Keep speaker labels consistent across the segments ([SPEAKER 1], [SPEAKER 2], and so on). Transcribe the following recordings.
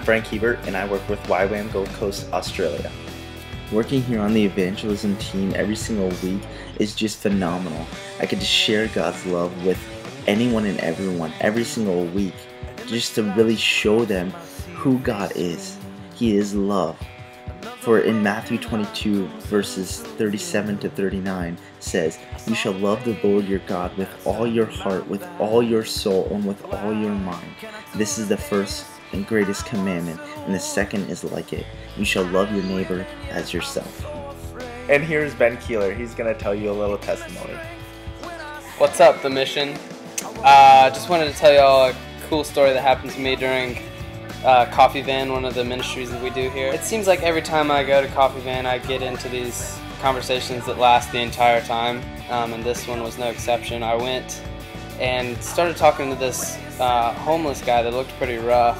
[SPEAKER 1] Frank Hebert and I work with YWAM Gold Coast, Australia. Working here on the evangelism team every single week is just phenomenal. I get to share God's love with anyone and everyone every single week, just to really show them who God is. He is love. For in Matthew 22 verses 37 to 39 says, "You shall love the Lord your God with all your heart, with all your soul, and with all your mind. This is the first and greatest commandment, and the second is like it. You shall love your neighbor as yourself." And here's Ben Keeler. He's going to tell you a little testimony.
[SPEAKER 2] What's up, The Mission? Just wanted to tell y'all a cool story that happened to me during Coffee Van, one of the ministries that we do here. It seems like every time I go to Coffee Van, I get into these conversations that last the entire time, and this one was no exception. I went and started talking to this homeless guy that looked pretty rough.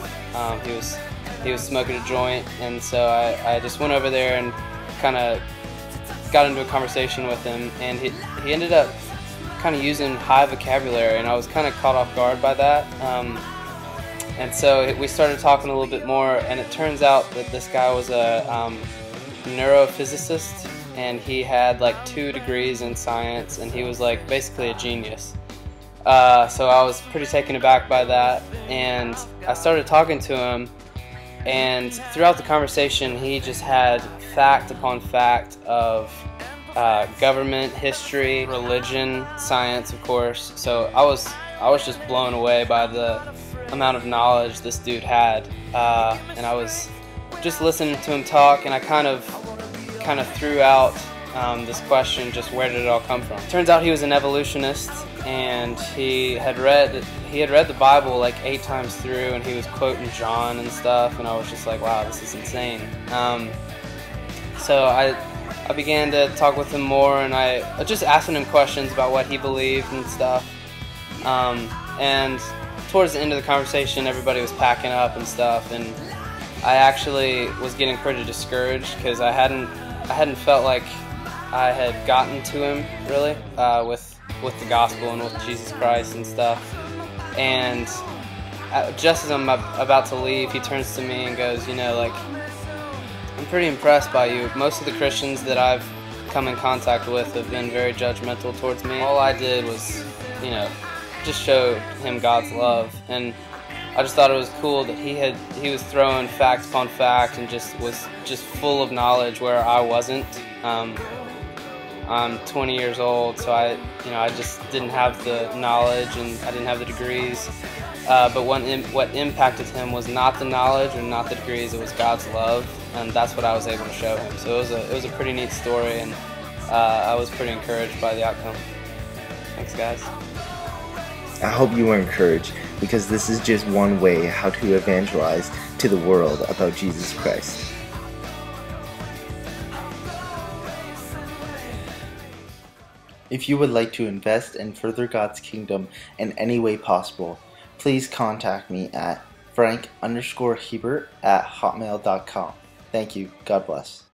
[SPEAKER 2] He was smoking a joint, and so I just went over there and kind of got into a conversation with him, and he ended up kind of using high vocabulary, and I was kind of caught off guard by that. And so we started talking a little bit more, and it turns out that this guy was a neurophysicist, and he had like 2 degrees in science, and he was like basically a genius. So I was pretty taken aback by that, and I started talking to him, and throughout the conversation he just had fact upon fact of government, history, religion, science, of course. So I was just blown away by the amount of knowledge this dude had, and I was just listening to him talk, and I kind of threw out this question, just where did it all come from? Turns out he was an evolutionist, and he had read the Bible like 8 times through, and he was quoting John and stuff, and I was just like, wow, this is insane. So I began to talk with him more, and I just asking him questions about what he believed and stuff. And towards the end of the conversation, everybody was packing up and stuff, and I actually was getting pretty discouraged because I hadn't felt like I had gotten to him really with the gospel and with Jesus Christ and stuff. And just as I'm about to leave, he turns to me and goes, "You know, like, I'm pretty impressed by you. Most of the Christians that I've come in contact with have been very judgmental towards me. All I did was, you know, just show him God's love." And I just thought it was cool that he was throwing fact upon fact and was just full of knowledge where I wasn't. I'm 20 years old, so I just didn't have the knowledge, and I didn't have the degrees. But what impacted him was not the knowledge or not the degrees; it was God's love, and that's what I was able to show him. So it was a pretty neat story, and I was pretty encouraged by the outcome. Thanks, guys.
[SPEAKER 1] I hope you were encouraged, because this is just one way how to evangelize to the world about Jesus Christ. If you would like to invest and further God's kingdom in any way possible, please contact me at frank_hebert@hotmail.com. Thank you. God bless.